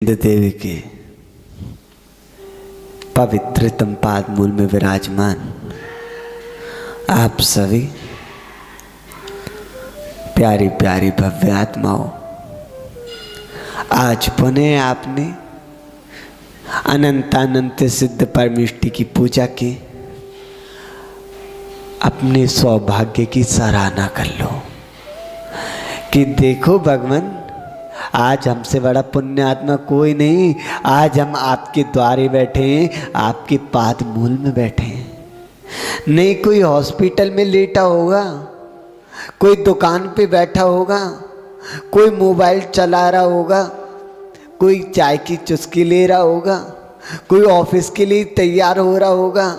देवी के पवित्रतम पाद मूल में विराजमान आप सभी प्यारी प्यारी भव्य आत्माओं, आज पुनः आपने अनंतानंत सिद्ध परमेष्टि की पूजा की। अपने सौभाग्य की सराहना कर लो कि देखो भगवान, आज हमसे बड़ा पुण्य आत्मा कोई नहीं। आज हम आपके द्वारे बैठे हैं, आपके पाद मूल में बैठे हैं। नहीं कोई हॉस्पिटल में लेटा होगा, कोई दुकान पे बैठा होगा, कोई मोबाइल चला रहा होगा, कोई चाय की चुस्की ले रहा होगा, कोई ऑफिस के लिए तैयार हो रहा होगा,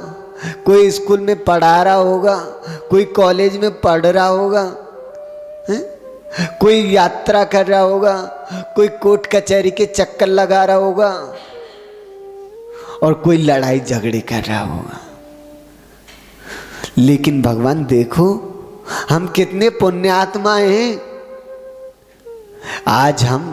कोई स्कूल में पढ़ा रहा होगा, कोई कॉलेज में पढ़ रहा होगा, कोई यात्रा कर रहा होगा, कोई कोर्ट कचहरी के चक्कर लगा रहा होगा और कोई लड़ाई झगड़े कर रहा होगा। लेकिन भगवान देखो, हम कितने पुण्यात्मा हैं। आज हम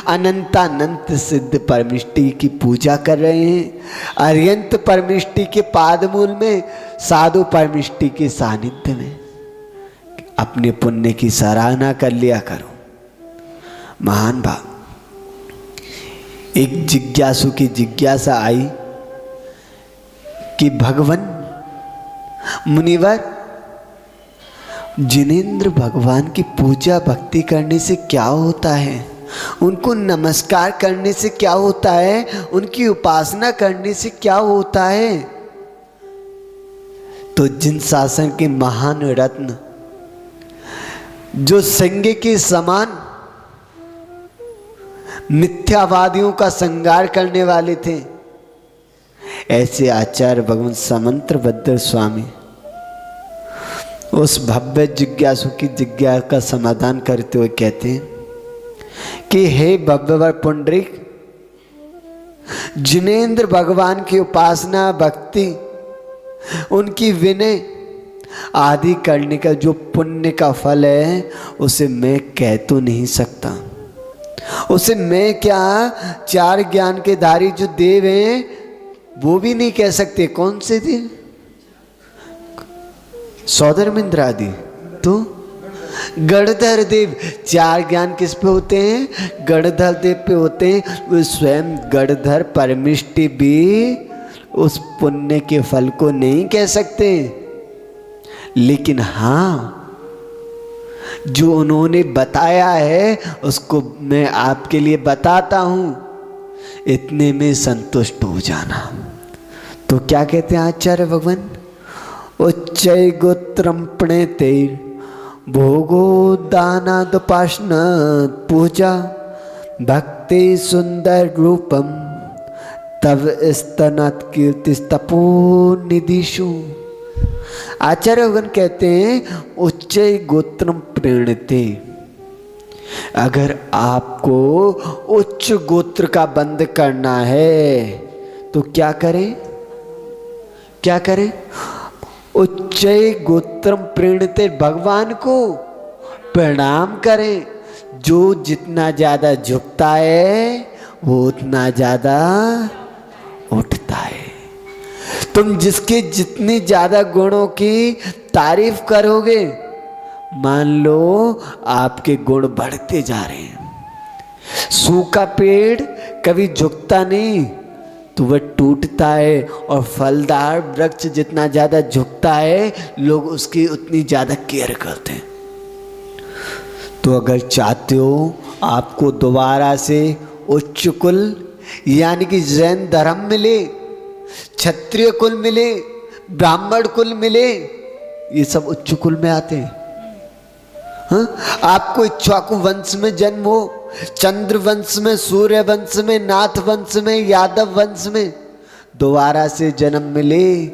अनंतानंत सिद्ध परमेष्टि की पूजा कर रहे हैं। अर्यंत परमेष्टि के पादमूल में, साधु परमेष्टि के सानिध्य में अपने पुण्य की सराहना कर लिया करो। महान भाव, एक जिज्ञासु की जिज्ञासा आई कि भगवान मुनिवर, जिनेंद्र भगवान की पूजा भक्ति करने से क्या होता है, उनको नमस्कार करने से क्या होता है, उनकी उपासना करने से क्या होता है। तो जिन शासन के महान रत्न जो सिंह के समान मिथ्यावादियों का संहार करने वाले थे, ऐसे आचार्य भगवान समंत्रभद्र स्वामी उस भव्य जिज्ञासु की जिज्ञासा का समाधान करते हुए कहते हैं कि हे भव्यवर पुंडरीक, जिनेंद्र भगवान की उपासना भक्ति, उनकी विनय आदि करने का जो पुण्य का फल है, उसे मैं कह तो नहीं सकता। उसे मैं क्या, चार ज्ञान के धारी जो देव हैं वो भी नहीं कह सकते। कौन से देव? सौधर्मेंद्र आदि। तो गणधर देव, चार ज्ञान किस पे होते हैं? गणधर देव पे होते हैं। वो स्वयं गणधर परमेष्टि भी उस पुण्य के फल को नहीं कह सकते। लेकिन हाँ, जो उन्होंने बताया है उसको मैं आपके लिए बताता हूं, इतने में संतुष्ट हो जाना। तो क्या कहते हैं आचार्य भगवान? उच्चै गोत्रम प्रणेते भोगो दानादुपासना पूजा भक्ति सुंदर रूपम तव स्तनात् कीर्तिस्तपो निधिषु। आचार्य भगवान कहते हैं उच्चै गोत्रम प्रणेते, अगर आपको उच्च गोत्र का बंद करना है तो क्या करें? क्या करें? उच्चै गोत्रम प्रणेते, भगवान को प्रणाम करें। जो जितना ज्यादा झुकता है वो उतना ज्यादा उठता है। तुम जिसके जितनी ज्यादा गुणों की तारीफ करोगे, मान लो आपके गुण बढ़ते जा रहे हैं। सूखा पेड़ कभी झुकता नहीं तो वह टूटता है, और फलदार वृक्ष जितना ज्यादा झुकता है, लोग उसकी उतनी ज्यादा केयर करते हैं। तो अगर चाहते हो आपको दोबारा से उच्च कुल यानी कि जैन धर्म मिले, क्षत्रिय कुल मिले, ब्राह्मण कुल मिले, ये सब उच्च कुल में आते हैं। हाँ? आपको इक्ष्वाकु वंश में जन्म हो, चंद्र वंश में, सूर्य वंश में, नाथ वंश में, यादव वंश में दोबारा से जन्म मिले,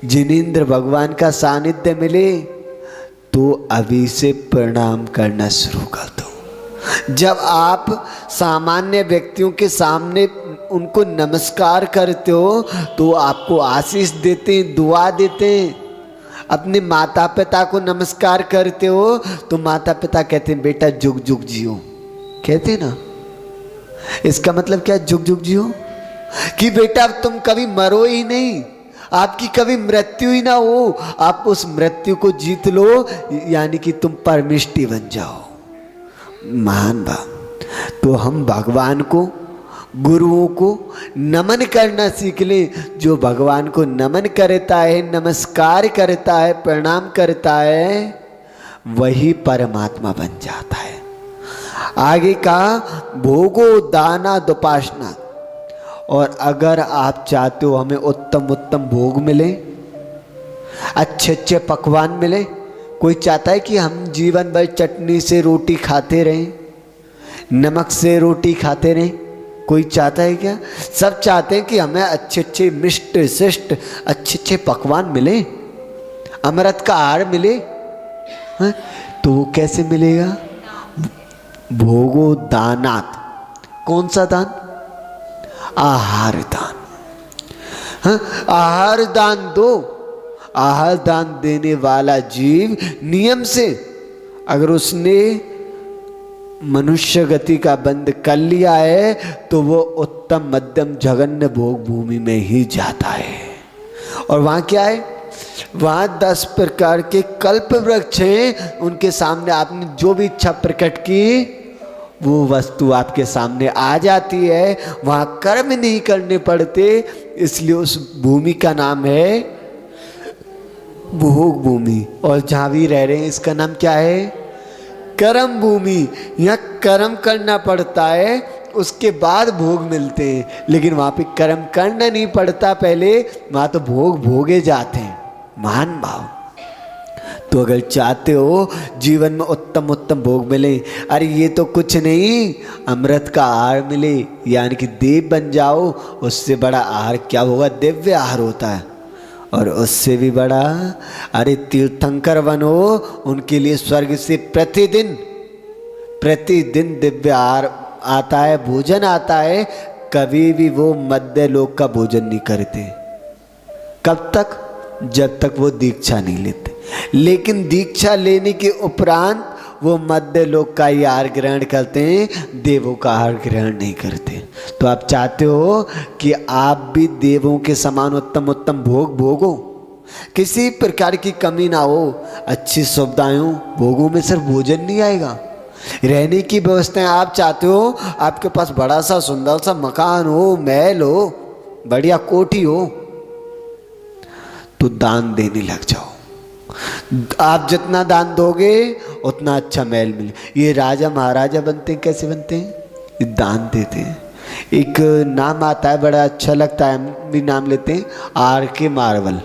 जिनेंद्र भगवान का सानिध्य मिले, तो अभी से प्रणाम करना शुरू कर दो। जब आप सामान्य व्यक्तियों के सामने उनको नमस्कार करते हो तो आपको आशीष देते हैं, दुआ देते हैं। अपने माता पिता को नमस्कार करते हो तो माता पिता कहते हैं बेटा जुग जुग जियो, कहते ना। इसका मतलब क्या, जुग जुग जियो, कि बेटा तुम कभी मरो ही नहीं, आपकी कभी मृत्यु ही ना हो, आप उस मृत्यु को जीत लो, यानी कि तुम परमिष्टि बन जाओ। महान भाव। तो हम भगवान को, गुरुओं को नमन करना सीख लें। जो भगवान को नमन करता है, नमस्कार करता है, प्रणाम करता है, वही परमात्मा बन जाता है। आगे कहा भोगो दाना दुपासना। और अगर आप चाहते हो हमें उत्तम उत्तम भोग मिले, अच्छे अच्छे पकवान मिले, कोई चाहता है कि हम जीवन भर चटनी से रोटी खाते रहें, नमक से रोटी खाते रहें? कोई चाहता है क्या? सब चाहते हैं कि हमें अच्छे अच्छे मिष्ट शिष्ट अच्छे अच्छे पकवान मिले, अमृत का आहार मिले। हाँ? तो वो कैसे मिलेगा? भोगो दानात। कौन सा दान? आहार दान। हाँ? आहार दान दो। आहार दान देने वाला जीव नियम से अगर उसने मनुष्य गति का बंद कर लिया है तो वो उत्तम मध्यम जघन्य भोग भूमि में ही जाता है। और वहाँ क्या है? वहाँ 10 प्रकार के कल्प वृक्ष हैं, उनके सामने आपने जो भी इच्छा प्रकट की वो वस्तु आपके सामने आ जाती है। वहाँ कर्म नहीं करने पड़ते, इसलिए उस भूमि का नाम है भोग भूमि। और जहाँ भी रह रहे हैं इसका नाम क्या है? कर्म भूमि। यहाँ कर्म करना पड़ता है, उसके बाद भोग मिलते हैं। लेकिन वहाँ पे कर्म करना नहीं पड़ता पहले, वहाँ तो भोग भोगे जाते हैं। महान भाव। तो अगर चाहते हो जीवन में उत्तम उत्तम भोग मिले, अरे ये तो कुछ नहीं, अमृत का आहार मिले, यानी कि देव बन जाओ, उससे बड़ा आहार क्या होगा? दिव्य आहार होता है। और उससे भी बड़ा, अरे तीर्थंकर बनो, उनके लिए स्वर्ग से प्रतिदिन दिव्य आहार आता है, भोजन आता है। कभी भी वो मध्य लोक का भोजन नहीं करते। कब तक? जब तक वो दीक्षा नहीं लेते। लेकिन दीक्षा लेने के उपरांत वो मध्य लोक का ही आहार ग्रहण करते हैं, देवों का आहार ग्रहण नहीं करते। तो आप चाहते हो कि आप भी देवों के समान उत्तम उत्तम भोग भोगो, किसी प्रकार की कमी ना हो, अच्छी सुविधाएं हो। भोगों में सिर्फ भोजन नहीं आएगा, रहने की व्यवस्थाएं आप चाहते हो, आपके पास बड़ा सा सुंदर सा मकान हो, महल हो, बढ़िया कोठी हो, तो दान देने लग जाओ। आप जितना दान दोगे उतना अच्छा महल मिले। ये राजा महाराजा बनते हैं, कैसे बनते हैं? ये दान देते हैं। एक नाम आता है, बड़ा अच्छा लगता है, हम भी नाम लेते हैं, R.K. मार्वल।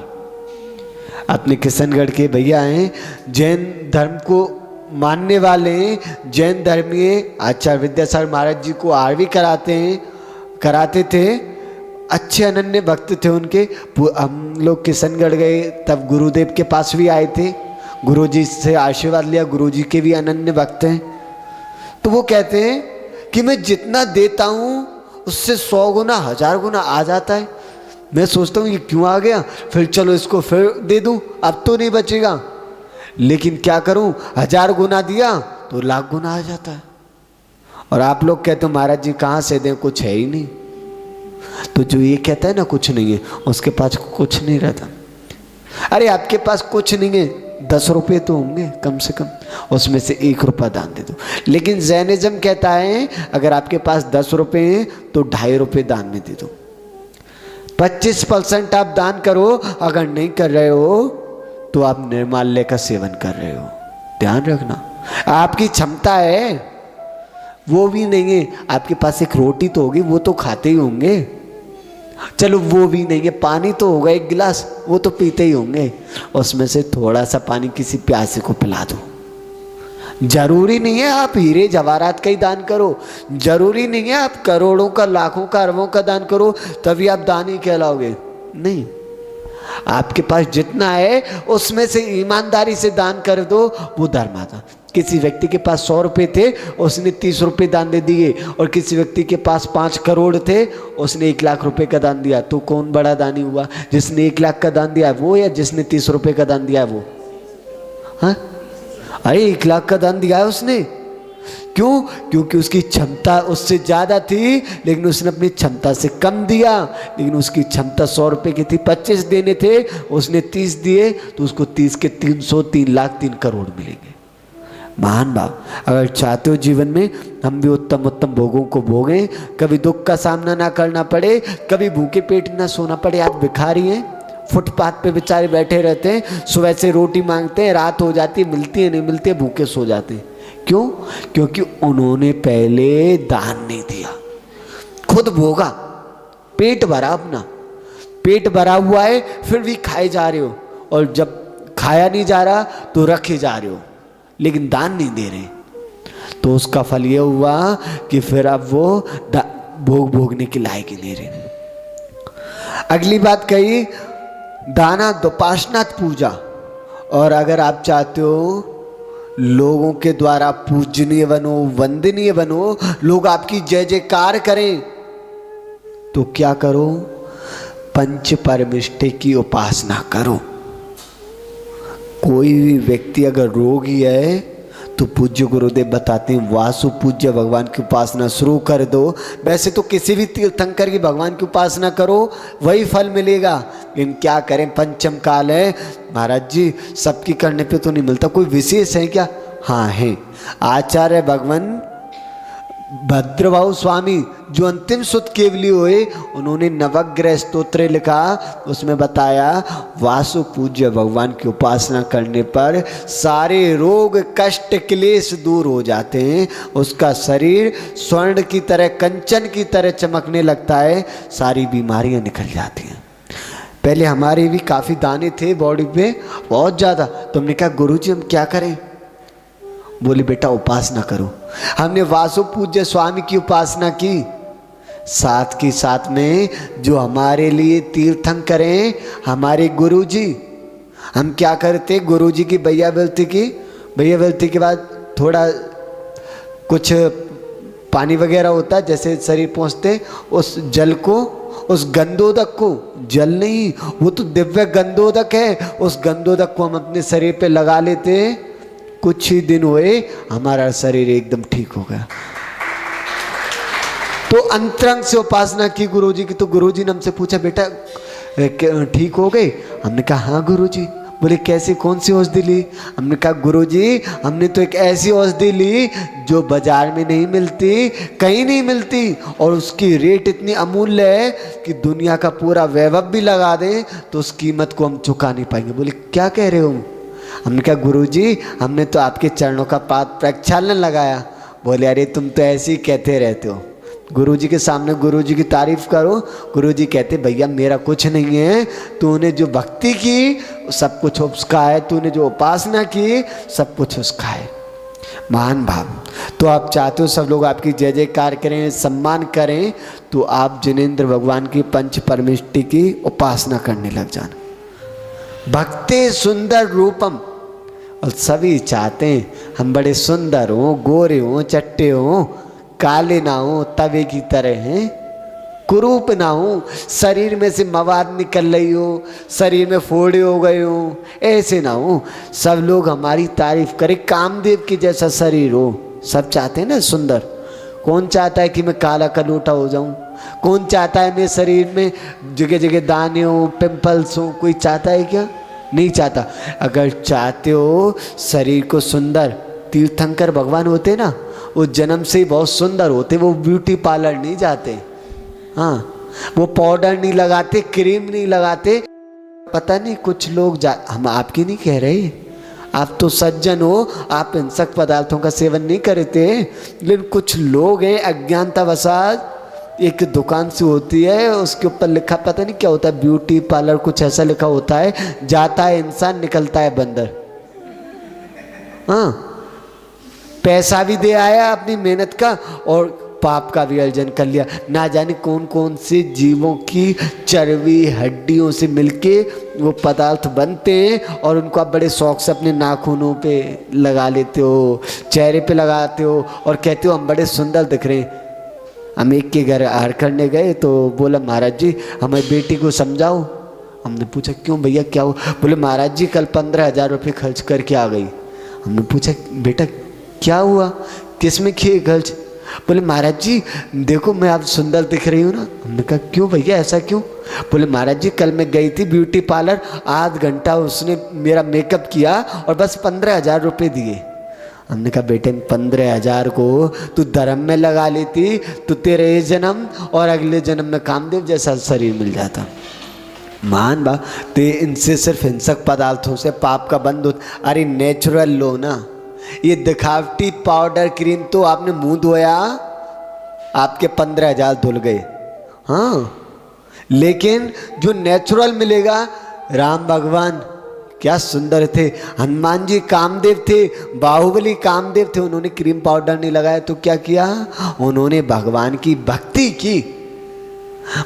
अपने किशनगढ़ के भैया हैं, जैन धर्म को मानने वाले हैं, जैन धर्मीय आचार्य विद्यासागर महाराज जी को आरवी कराते थे। अच्छे अनन्य भक्त थे उनके। हम लोग किशनगढ़ गए तब गुरुदेव के पास भी आए थे, गुरुजी से आशीर्वाद लिया। गुरुजी के भी अनन्य भक्त हैं। तो वो कहते हैं कि मैं जितना देता हूँ उससे 100 गुना 1000 गुना आ जाता है। मैं सोचता हूँ ये क्यों आ गया, फिर चलो इसको फिर दे दूँ, अब तो नहीं बचेगा। लेकिन क्या करूँ, 1000 गुना दिया तो लाख गुना आ जाता है। और आप लोग कहते हो महाराज जी कहाँ से दें, कुछ है ही नहीं। तो जो ये कहता है ना कुछ नहीं है, उसके पास कुछ नहीं रहता। अरे आपके पास कुछ नहीं है, 10 रुपये तो होंगे कम से कम, उसमें से 1 रुपया दान दे दो। लेकिन जैनिज्म कहता है अगर आपके पास 10 रुपये हैं तो 2.5 रुपये दान में दे दो। 25% आप दान करो। अगर नहीं कर रहे हो तो आप निर्माल्य का सेवन कर रहे हो। ध्यान रखना, आपकी क्षमता है वो भी नहीं है। आपके पास एक रोटी तो होगी, वो तो खाते ही होंगे। चलो वो भी नहीं है, पानी तो होगा 1 गिलास, वो तो पीते ही होंगे। उसमें से थोड़ा सा पानी किसी प्यासे को पिला दो। जरूरी नहीं है आप हीरे जवाहरात का ही दान करो, जरूरी नहीं है आप करोड़ों का, लाखों का, अरबों का दान करो तभी आप दानी कहलाओगे। नहीं, आपके पास जितना है उसमें से ईमानदारी से दान कर दो, वो धर्म आता। किसी व्यक्ति के पास 100 रुपये थे, उसने 30 रुपये दान दे दिए। और किसी व्यक्ति के पास 5 करोड़ थे, उसने 1 लाख रुपए का दान दिया। तो कौन बड़ा दानी हुआ, जिसने 1 लाख का दान दिया है वो, या जिसने 30 रुपये का दान दिया है वो? हाँ, अरे 1 लाख का दान दिया है उसने, क्यों? क्योंकि उसकी क्षमता उससे ज़्यादा थी, लेकिन उसने अपनी क्षमता से कम दिया। लेकिन उसकी क्षमता 100 रुपये की थी, 25 देने थे, उसने 30 दिए, तो उसको 30 के 300, 3 लाख 3 करोड़ मिलेंगे। महान भाव। अगर चाहते हो जीवन में हम भी उत्तम उत्तम भोगों को भोगें, कभी दुख का सामना ना करना पड़े, कभी भूखे पेट ना सोना पड़े। आज भिखारी हैं, फुटपाथ पे बेचारे बैठे रहते हैं, सुबह से रोटी मांगते हैं, रात हो जाती है, मिलती है नहीं मिलती है, भूखे सो जाते हैं। क्यों? क्योंकि उन्होंने पहले दान नहीं दिया, खुद भोगा, पेट भरा, अपना पेट भरा हुआ है, फिर भी खाए जा रहे हो, और जब खाया नहीं जा रहा तो रखे जा रहे हो, लेकिन दान नहीं दे रहे। तो उसका फल ये हुआ कि फिर अब वो भोग भोगने के लायक ही नहीं रहे। अगली बात कही, दाना दोपासनाथ पूजा। और अगर आप चाहते हो लोगों के द्वारा पूजनीय बनो, वंदनीय बनो, लोग आपकी जय जयकार करें, तो क्या करो? पंच परमिष्ठे की उपासना करो। कोई भी व्यक्ति अगर रोगी है तो पूज्य गुरुदेव बताते हैं वासु पूज्य भगवान की उपासना शुरू कर दो। वैसे तो किसी भी तीर्थंकर की भगवान की उपासना करो, वही फल मिलेगा। लेकिन क्या करें, पंचम काल है महाराज जी, सबकी करने पे तो नहीं मिलता। कोई विशेष है क्या? हाँ है। आचार्य भगवान भद्रभाव स्वामी जो अंतिम सुत केवली हुए, उन्होंने नवग्रह स्तोत्र लिखा, उसमें बताया वासु पूज्य भगवान की उपासना करने पर सारे रोग कष्ट क्लेश दूर हो जाते हैं, उसका शरीर स्वर्ण की तरह, कंचन की तरह चमकने लगता है, सारी बीमारियां निकल जाती हैं। पहले हमारे भी काफ़ी दाने थे बॉडी पे, बहुत ज़्यादा। तो हमने कहा गुरुजी हम क्या करें? बोले बेटा उपासना करो। हमने वासु पूज्य स्वामी की उपासना की, साथ के साथ में जो हमारे लिए तीर्थंकर हैं, हमारे गुरुजी, हम क्या करते, गुरुजी की भैया बेलती के बाद थोड़ा कुछ पानी वगैरह होता है, जैसे शरीर पहुँचते, उस जल को, उस गंधोदक को, जल नहीं वो तो दिव्य गंधोदक है, उस गंधोदक को हम अपने शरीर पे लगा लेते हैं। कुछ ही दिन हुए हमारा शरीर एकदम ठीक हो गया। तो अंतरंग से उपासना की गुरुजी की। तो गुरुजी ने हमसे पूछा बेटा ठीक हो गए? हमने कहा हाँ गुरुजी। बोले कैसे, कौन सी औषधि ली? हमने कहा गुरुजी हमने तो एक ऐसी औषधि ली जो बाजार में नहीं मिलती, कहीं नहीं मिलती, और उसकी रेट इतनी अमूल्य है कि दुनिया का पूरा वैभव भी लगा दें तो उस कीमत को हम चुका नहीं पाएंगे। बोले क्या कह रहे हो? हमने कहा गुरुजी हमने तो आपके चरणों का पाद प्रक्षालन लगाया। बोले अरे तुम तो ऐसे ही कहते रहते हो। गुरुजी के सामने गुरुजी की तारीफ करो। गुरुजी कहते भैया मेरा कुछ नहीं है, तूने जो भक्ति की सब कुछ उसका है, तूने जो उपासना की सब कुछ उसका है। महान भाव। तो आप चाहते हो सब लोग आपकी जय जयकार करें, सम्मान करें, तो आप जिनेंद्र भगवान की पंच परमिष्टि की उपासना करने लग जाना। भक्ति सुंदर रूपम, और सभी चाहते हैं हम बड़े सुंदर हों, गोरे हों, चट्टे हों, काले ना हो, तवे की तरह हैं, कुरूप ना हो, शरीर में से मवाद निकल रही हो, शरीर में फोड़े हो गए हो, ऐसे ना हो। सब लोग हमारी तारीफ करें, कामदेव की जैसा शरीर हो। सब चाहते हैं ना सुंदर। कौन चाहता है कि मैं काला कलूटा हो जाऊं? कौन चाहता है मेरे शरीर में जगह जगह दाने हो, पिंपल्स हो? कोई चाहता है क्या? नहीं चाहता। अगर चाहते हो शरीर को सुंदर, तीर्थंकर भगवान होते ना, वो जन्म से ही बहुत सुंदर होते, वो ब्यूटी पार्लर नहीं जाते। हाँ, वो पाउडर नहीं लगाते, क्रीम नहीं लगाते। पता नहीं कुछ लोग हम आपकी नहीं कह रहे, आप तो सज्जन हो, आप हिंसक पदार्थों का सेवन नहीं करते, लेकिन कुछ लोग हैं अज्ञानतावशात, एक दुकान से होती है, उसके ऊपर लिखा पता नहीं क्या होता है, ब्यूटी पार्लर कुछ ऐसा लिखा होता है, जाता है इंसान निकलता है बंदर। हाँ, पैसा भी दे आया अपनी मेहनत का और पाप का भी अर्जन कर लिया। ना जाने कौन कौन से जीवों की चर्बी हड्डियों से मिलके वो पदार्थ बनते हैं, और उनको आप बड़े शौक से अपने नाखूनों पे लगा लेते हो, चेहरे पे लगाते हो, और कहते हो हम बड़े सुंदर दिख रहे हैं। हम एक के घर आहार करने गए तो बोला महाराज जी हमारी बेटी को समझाओ। हमने पूछा क्यों भैया क्या हो? बोले महाराज जी कल 15,000 रुपये खर्च करके आ गई। हमने पूछा बेटा क्या हुआ? किस में किए खर्च? बोले महाराज जी देखो मैं आप सुंदर दिख रही हूँ ना। हमने कहा क्यों भैया ऐसा क्यों? बोले महाराज जी कल मैं गई थी ब्यूटी पार्लर, आध घंटा उसने मेरा मेकअप किया और बस 15,000 रुपये दिए। हमने कहा बेटे 15,000 को तू धर्म में लगा लेती तो तेरे ये जन्म और अगले जन्म में कामदेव जैसा शरीर मिल जाता। मान बा ते इनसे सिर्फ हिंसक पदार्थों से पाप का बंद होता। अरे नेचुरल लो ना, ये दिखावटी पाउडर क्रीम तो आपने मुंह धोया आपके 15,000 धुल गए। हाँ लेकिन जो नेचुरल मिलेगा, राम भगवान क्या सुंदर थे, हनुमान जी कामदेव थे, बाहुबली कामदेव थे, उन्होंने क्रीम पाउडर नहीं लगाया तो क्या किया? उन्होंने भगवान की भक्ति की।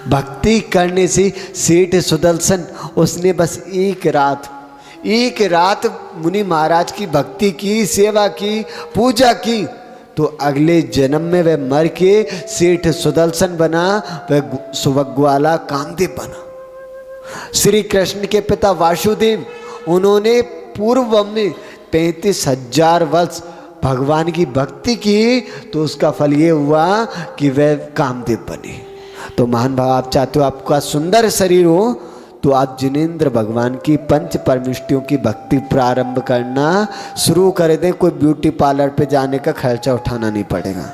भक्ति करने से सेठ सुदर्शन उसने बस एक रात मुनि महाराज की भक्ति की, सेवा की, पूजा की, तो अगले जन्म में वह मर के सेठ सुदर्शन बना, वह सुभगवाला कामदेव बना। श्री कृष्ण के पिता वासुदेव, उन्होंने पूर्व में 35,000 वर्ष भगवान की भक्ति की, तो उसका फल ये हुआ कि वह कामदेव बने। तो महान भाव आप चाहते हो आपका सुंदर शरीर हो तो आप जिनेंद्र भगवान की पंच परमिष्टियों की भक्ति प्रारंभ करना शुरू कर दें। कोई ब्यूटी पार्लर पे जाने का खर्चा उठाना नहीं पड़ेगा।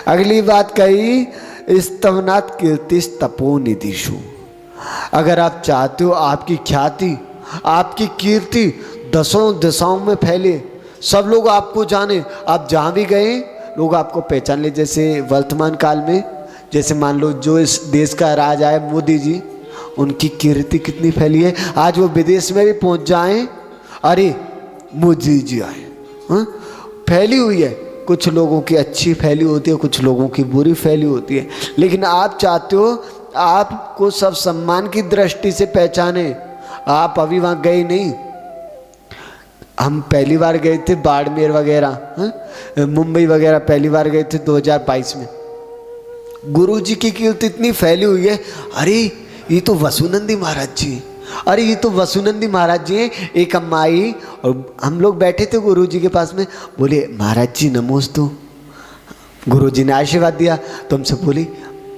अगली बात कही स्तवनात् कीर्ति तपो निधिषु। अगर आप चाहते हो आपकी ख्याति, आपकी कीर्ति 10 दिशाओं में फैले, सब लोग आपको जाने, आप जहाँ भी गए लोग आपको पहचान ले। जैसे वर्तमान काल में जैसे मान लो जो इस देश का राजा है मोदी जी, उनकी कीर्ति कितनी फैली है। आज वो विदेश में भी पहुंच जाएं, अरे मोदी जी आए, हाँ फैली हुई है। कुछ लोगों की अच्छी फैली होती है, कुछ लोगों की बुरी फैली होती है, लेकिन आप चाहते हो आपको सब सम्मान की दृष्टि से पहचाने। आप अभी वहाँ गए नहीं, हम पहली बार गए थे बाड़मेर वगैरह, मुंबई वगैरह पहली बार गए थे 2022 में। गुरुजी की कीर्ति इतनी फैली हुई है, अरे ये तो वसुनंदी महाराज जी, अरे ये तो वसुनंदी महाराज जी हैं। एक अम्मा आई और हम लोग बैठे थे गुरुजी के पास में, बोले महाराज जी नमोस्तु। गुरुजी ने आशीर्वाद दिया तो हमसे बोली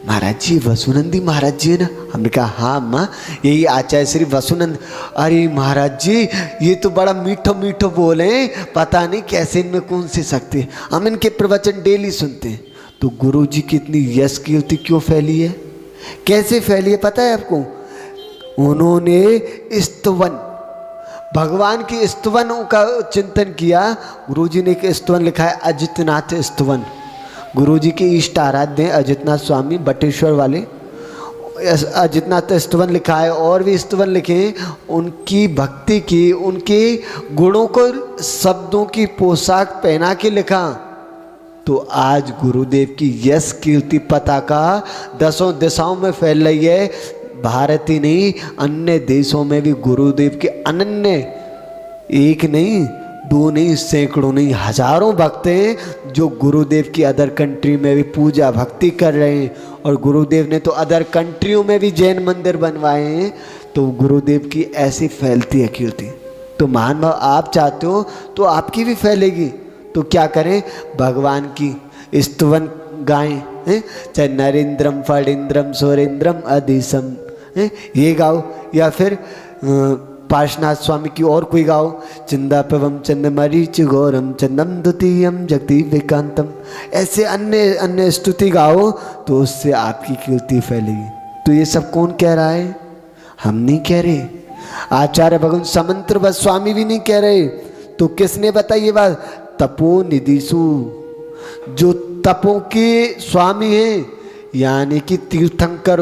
महाराज जी वसुनंदी महाराज जी है ना? हमने कहा हाँ अम्मा यही आचार्य श्री वसुनंद। अरे महाराज जी ये तो बड़ा मीठो मीठो बोले, पता नहीं कैसे इनमें कौन सी शक्ति है, हम इनके प्रवचन डेली सुनते हैं। तो गुरुजी की इतनी यश कीर्ति क्यों फैली है, कैसे फैली है पता है आपको? उन्होंने स्तवन, भगवान की स्तवनों का चिंतन किया। गुरुजी ने एक स्तवन लिखा है अजितनाथ स्तवन। गुरुजी के इष्ट आराध्य हैं अजितनाथ स्वामी बटेश्वर वाले, अजितनाथ स्तवन लिखा है और भी स्तवन लिखे हैं। उनकी भक्ति की, उनके गुणों को शब्दों की पोशाक पहना के लिखा। तो आज गुरुदेव की यश कीर्ति पताका 10 दिशाओं में फैल रही है। भारत ही नहीं अन्य देशों में भी गुरुदेव के अनन्य, एक नहीं दो नहीं सैकड़ों नहीं हजारों भक्त हैं जो गुरुदेव की अदर कंट्री में भी पूजा भक्ति कर रहे हैं। और गुरुदेव ने तो अदर कंट्रियों में भी जैन मंदिर बनवाए हैं। तो गुरुदेव की ऐसी फैलती है कीर्ति। तो महान भाव आप चाहते हो तो आपकी भी फैलेगी। तो क्या करें, भगवान की स्तवन गाएं, चाहे नरेंद्रम फणींद्रम सुरेंद्रम अधिसम ये गाओ, या फिर पार्श्वनाथ स्वामी की और कोई गाओ, चंदापवम चंदमरीच गौरम चंदम द्वितीयम जगति विकांतम, ऐसे अन्य अन्य स्तुति गाओ तो उससे आपकी कीर्ति फैलेगी। तो ये सब कौन कह रहा है? हम नहीं कह रहे, आचार्य भगवान समंत्र स्वामी भी नहीं कह रहे। तो किसने बताई ये बात? तपो निधिषु, जो तपों के स्वामी हैं यानी कि तीर्थंकर,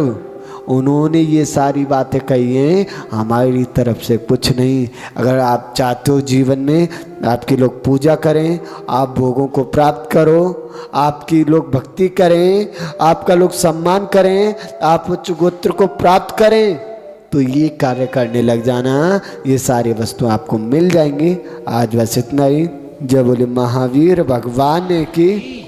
उन्होंने ये सारी बातें कही हैं, हमारी तरफ से कुछ नहीं। अगर आप चाहते हो जीवन में आपके लोग पूजा करें, आप भोगों को प्राप्त करो, आपकी लोग भक्ति करें, आपका लोग सम्मान करें, आप उच्च गोत्र को प्राप्त करें, तो ये कार्य करने लग जाना, ये सारी वस्तु आपको मिल जाएंगी। आज बस इतना ही। जय बोले महावीर भगवान की।